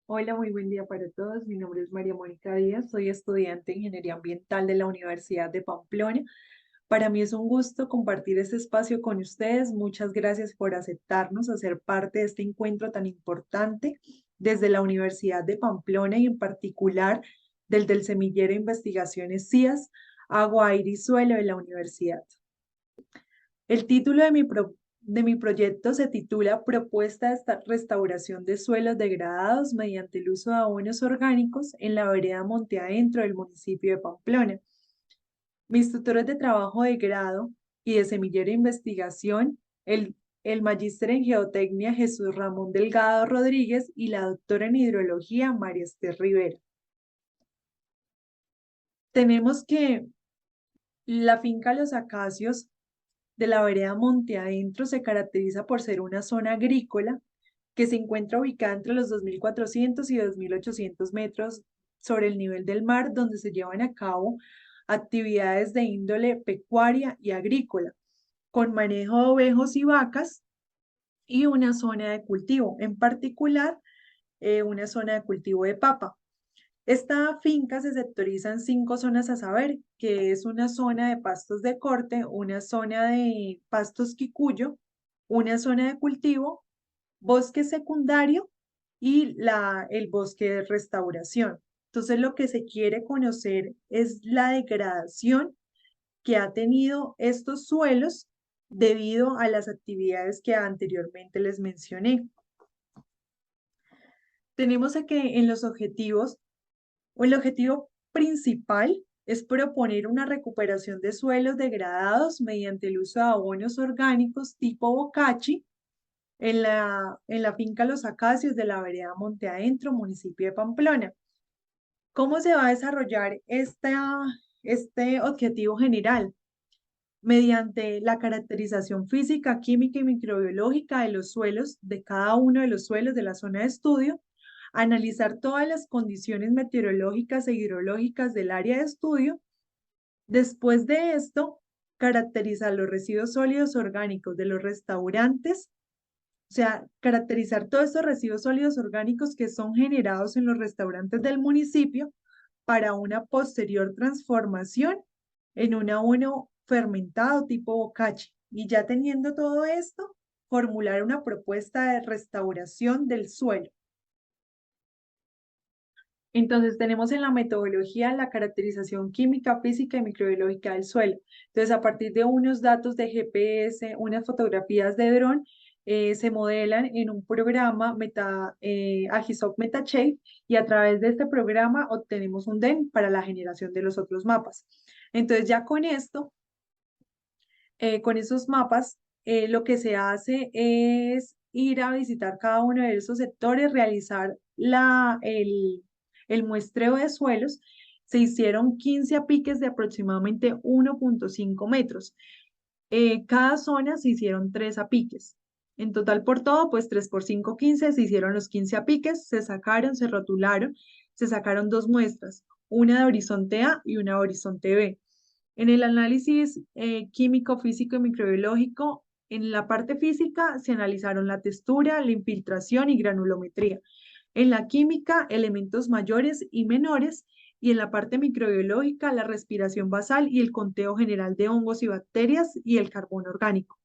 Hola, muy buen día para todos. Mi nombre es María Mónica Díaz, soy estudiante de Ingeniería Ambiental de la Universidad de Pamplona. Para mí es un gusto compartir este espacio con ustedes. Muchas gracias por aceptarnos a ser parte de este encuentro tan importante desde la Universidad de Pamplona y en particular del Semillero de Investigaciones CIAS, Agua, Aire y Suelo de la universidad. El título de mi proyecto se titula Propuesta de restauración de suelos degradados mediante el uso de abonos orgánicos en la vereda Monte Adentro del municipio de Pamplona. Mis tutores de trabajo de grado y de semillero de investigación, el magíster en geotecnia Jesús Ramón Delgado Rodríguez y la doctora en hidrología María Esther Rivera. Tenemos que la finca Los Acacios de la vereda Monte Adentro se caracteriza por ser una zona agrícola que se encuentra ubicada entre los 2.400 y 2.800 metros sobre el nivel del mar, donde se llevan a cabo actividades de índole pecuaria y agrícola, con manejo de ovejos y vacas y una zona de cultivo, en particular una zona de cultivo de papa. Esta finca se sectoriza en 5 zonas a saber, que es una zona de pastos de corte, una zona de pastos quicuyo, una zona de cultivo, bosque secundario y el bosque de restauración. Entonces, lo que se quiere conocer es la degradación que ha tenido estos suelos debido a las actividades que anteriormente les mencioné. Tenemos que en los objetivos el objetivo principal es proponer una recuperación de suelos degradados mediante el uso de abonos orgánicos tipo bocachi en la finca Los Acacios de la vereda Monte Adentro, municipio de Pamplona. ¿Cómo se va a desarrollar este objetivo general? Mediante la caracterización física, química y microbiológica de los suelos, de cada uno de los suelos de la zona de estudio, analizar todas las condiciones meteorológicas e hidrológicas del área de estudio. Después de esto, caracterizar los residuos sólidos orgánicos de los restaurantes, o sea, caracterizar todos estos residuos sólidos orgánicos que son generados en los restaurantes del municipio para una posterior transformación en un abono fermentado tipo bocachi. Y ya teniendo todo esto, formular una propuesta de restauración del suelo. Entonces, tenemos en la metodología la caracterización química, física y microbiológica del suelo. Entonces, a partir de unos datos de GPS, unas fotografías de dron, se modelan en un programa Agisoft MetaShape y a través de este programa obtenemos un DEM para la generación de los otros mapas. Entonces, ya con esto, con esos mapas, lo que se hace es ir a visitar cada uno de esos sectores, realizar el muestreo de suelos. Se hicieron 15 apiques de aproximadamente 1,5 metros. Cada zona se hicieron 3 apiques. En total por todo, pues 3 por 5, 15, se hicieron los 15 apiques, se sacaron, se rotularon, se sacaron 2 muestras, una de horizonte A y una de horizonte B. En el análisis químico, físico y microbiológico, en la parte física se analizaron la textura, la infiltración y granulometría. En la química, elementos mayores y menores. Y en la parte microbiológica, la respiración basal y el conteo general de hongos y bacterias y el carbono orgánico.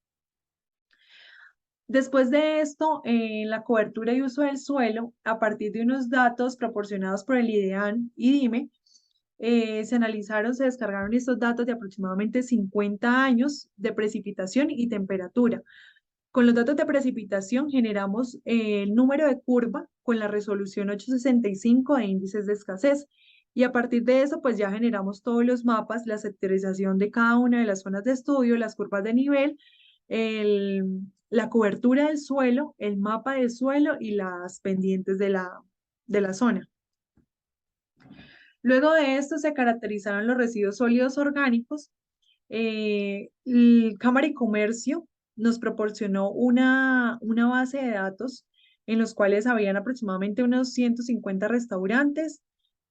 Después de esto, en la cobertura y uso del suelo, a partir de unos datos proporcionados por el IDEAN y DIME, se analizaron, se descargaron estos datos de aproximadamente 50 años de precipitación y temperatura. Con los datos de precipitación generamos el número de curva con la resolución 865 de índices de escasez. Y a partir de eso, pues ya generamos todos los mapas, la sectorización de cada una de las zonas de estudio, las curvas de nivel, la cobertura del suelo, el mapa del suelo y las pendientes de la zona. Luego de esto se caracterizaron los residuos sólidos orgánicos. El Cámara y Comercio nos proporcionó una base de datos en los cuales habían aproximadamente unos 150 restaurantes.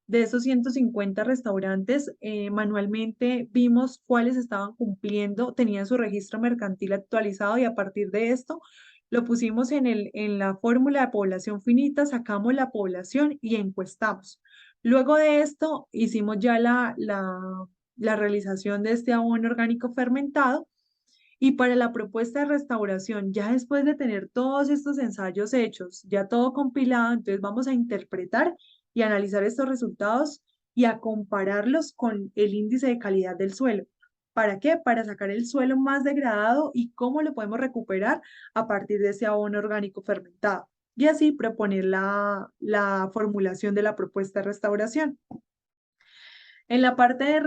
De esos 150 restaurantes, manualmente vimos cuáles estaban cumpliendo, tenían su registro mercantil actualizado y a partir de esto lo pusimos en la fórmula de población finita, sacamos la población y encuestamos. Luego de esto, hicimos ya la realización de este abono orgánico fermentado y para la propuesta de restauración, ya después de tener todos estos ensayos hechos, ya todo compilado, entonces vamos a interpretar y analizar estos resultados y a compararlos con el índice de calidad del suelo. ¿Para qué? Para sacar el suelo más degradado y cómo lo podemos recuperar a partir de ese abono orgánico fermentado. Y así proponer la formulación de la propuesta de restauración. En la parte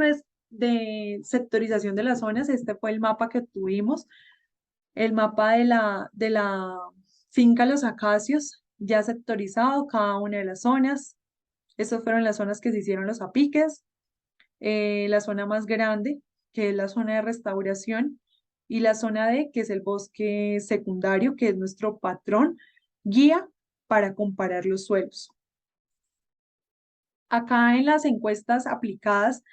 de sectorización de las zonas, este fue el mapa que tuvimos, el mapa de la finca Los Acacios, ya sectorizado cada una de las zonas. Estas fueron las zonas que se hicieron los apiques, la zona más grande, que es la zona de restauración, y la zona D, que es el bosque secundario, que es nuestro patrón guía para comparar los suelos. Acá en las encuestas aplicadas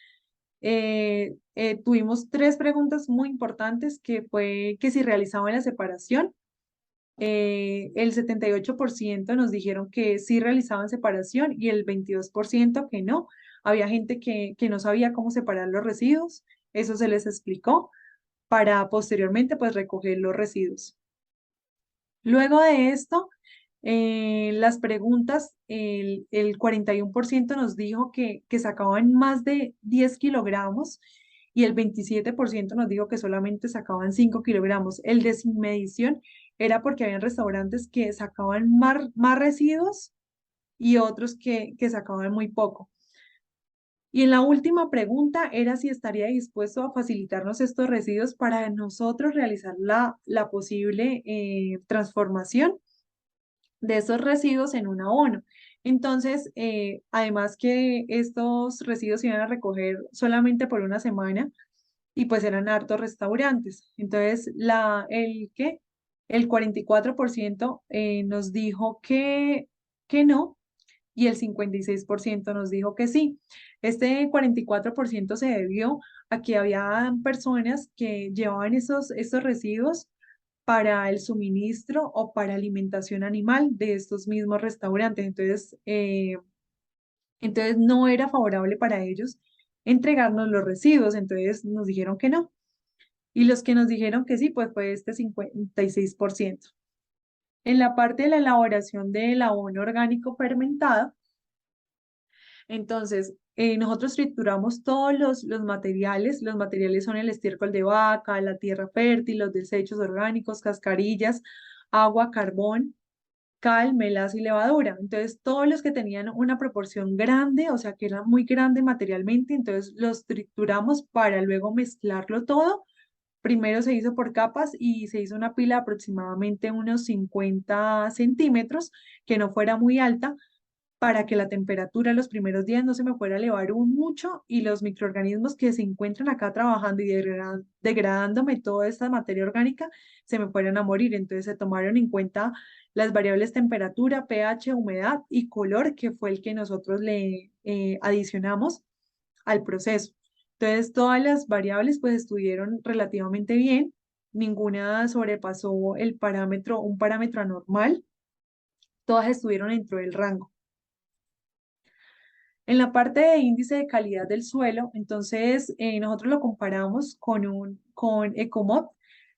tuvimos tres preguntas muy importantes, que fue que si realizaban la separación. El 78% nos dijeron que sí realizaban separación y el 22% que no. Había gente que no sabía cómo separar los residuos. Eso se les explicó para posteriormente pues recoger los residuos. Luego de esto, las preguntas, el 41% nos dijo que sacaban más de 10 kilogramos y el 27% nos dijo que solamente sacaban 5 kilogramos. El de sin medición era porque habían restaurantes que sacaban más residuos y otros que sacaban muy poco. Y en la última pregunta era si estaría dispuesto a facilitarnos estos residuos para nosotros realizar la posible transformación de esos residuos en un abono. Entonces, además que estos residuos se iban a recoger solamente por una semana y pues eran hartos restaurantes. Entonces, el 44% nos dijo que no y el 56% nos dijo que sí. Este 44% se debió a que había personas que llevaban estos residuos para el suministro o para alimentación animal de estos mismos restaurantes. Entonces no era favorable para ellos entregarnos los residuos, entonces nos dijeron que no. Y los que nos dijeron que sí, pues fue este 56%. En la parte de la elaboración del abono orgánico fermentado, entonces, nosotros trituramos todos los materiales. Los materiales son el estiércol de vaca, la tierra fértil, los desechos orgánicos, cascarillas, agua, carbón, cal, melaza y levadura. Entonces, todos los que tenían una proporción grande, o sea, que era muy grande materialmente, entonces los trituramos para luego mezclarlo todo. Primero se hizo por capas y se hizo una pila de aproximadamente unos 50 centímetros, que no fuera muy alta para que la temperatura los primeros días no se me fuera a elevar mucho y los microorganismos que se encuentran acá trabajando y degradándome toda esta materia orgánica se me fueran a morir. Entonces se tomaron en cuenta las variables temperatura, pH, humedad y color, que fue el que nosotros le adicionamos al proceso. Entonces todas las variables pues estuvieron relativamente bien, ninguna sobrepasó un parámetro anormal, todas estuvieron dentro del rango. En la parte de índice de calidad del suelo, entonces nosotros lo comparamos con Ecomod.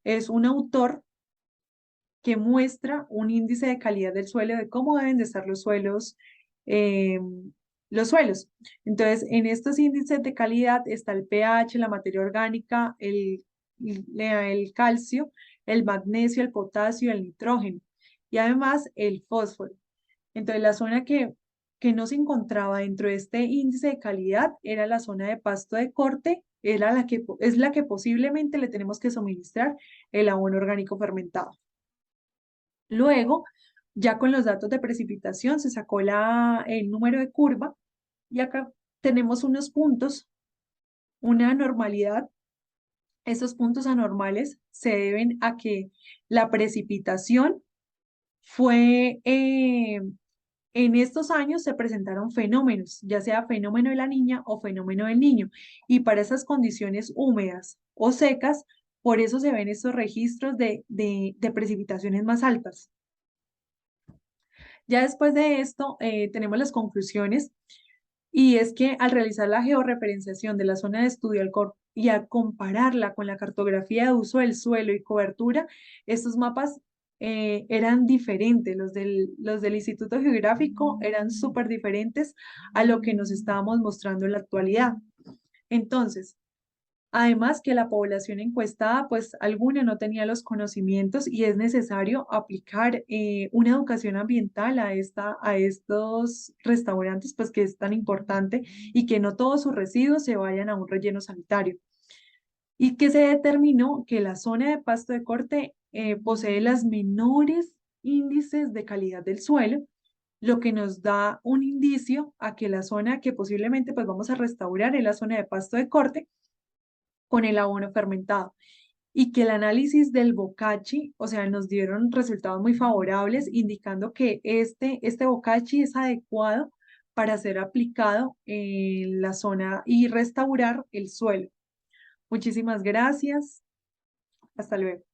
Es un autor que muestra un índice de calidad del suelo, de cómo deben de estar eh, los suelos. Entonces, en estos índices de calidad está el pH, la materia orgánica, el calcio, el magnesio, el potasio, el nitrógeno y además el fósforo. Entonces, la zona que no se encontraba dentro de este índice de calidad era la zona de pasto de corte, es la que posiblemente le tenemos que suministrar el abono orgánico fermentado. Luego, ya con los datos de precipitación, se sacó el número de curva y acá tenemos unos puntos, una anormalidad. Esos puntos anormales se deben a que la precipitación fue en estos años se presentaron fenómenos, ya sea fenómeno de la niña o fenómeno del niño, y para esas condiciones húmedas o secas Por eso se ven estos registros de precipitaciones más altas. Ya después de esto, tenemos las conclusiones, y es que al realizar la georreferenciación de la zona de estudio y a compararla con la cartografía de uso del suelo y cobertura, estos mapas eran diferentes. Los del Instituto Geográfico eran súper diferentes a lo que nos estábamos mostrando en la actualidad. Entonces, además que la población encuestada, pues alguna no tenía los conocimientos, y es necesario aplicar una educación ambiental a estos restaurantes, pues que es tan importante, y que no todos sus residuos se vayan a un relleno sanitario. Y que se determinó que la zona de Pasto de Corte posee las menores índices de calidad del suelo, lo que nos da un indicio a que la zona que posiblemente pues vamos a restaurar es la zona de Pasto de Corte con el abono fermentado, y que el análisis del bocachi, o sea, nos dieron resultados muy favorables, indicando que este bocachi es adecuado para ser aplicado en la zona y restaurar el suelo. Muchísimas gracias. Hasta luego.